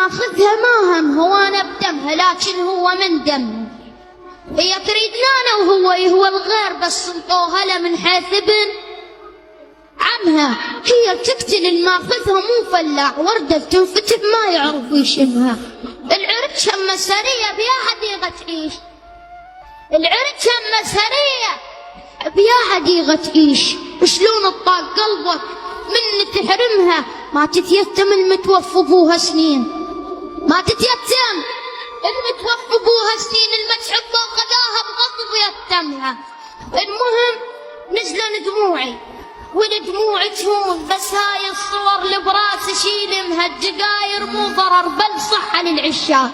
ماخذها ما هم هو أنا بدمها، لكن هو من دمها. هي تريدنا أنا وهو يهوى الغير، بس انطوها له من حيث ابن عمها. هي تقتل الماخذها مو فلاح، وردة تنفتح ما يعرف يشمها. العرج هم سرية بيا حديقة تعيش، العرج هم سرية بيا حديقة تعيش. شلون تطاق قلبك من تحرمها؟ ما تتيتم المتوفى بوها سنين، ما تتيتم المتوفى بوها سنين، المتحب غداها بغضب يتمها. المهم نزلن دموعي والدموع تهون، بس هاي الصور اللي براس اشيلمها. الجقاير مو ضرر بل صحة للعشاق،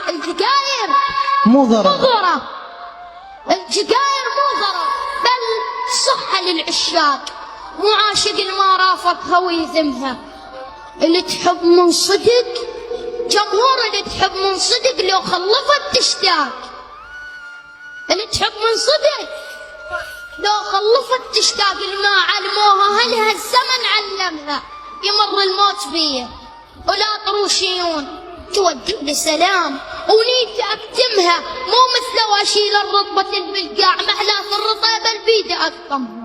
الجقاير مو ضرر، الجقاير مو ضرر بل صحة للعشاق. مو عاشق ما رافقها ويذمها. اللي تحب من صدق جمهور، اللي تحب من صدق لو خلفت تشتاق. اللي تحب من صدق لو خلفت تشتاق. الما علموها هلها الزمن علمها، يمر الموت بيه ولا طروشيون تودي لسلام. ونيت اكتمها مو مثل واشيل الرطبة بالقاع، محلات الرطبة البيد اكتمها.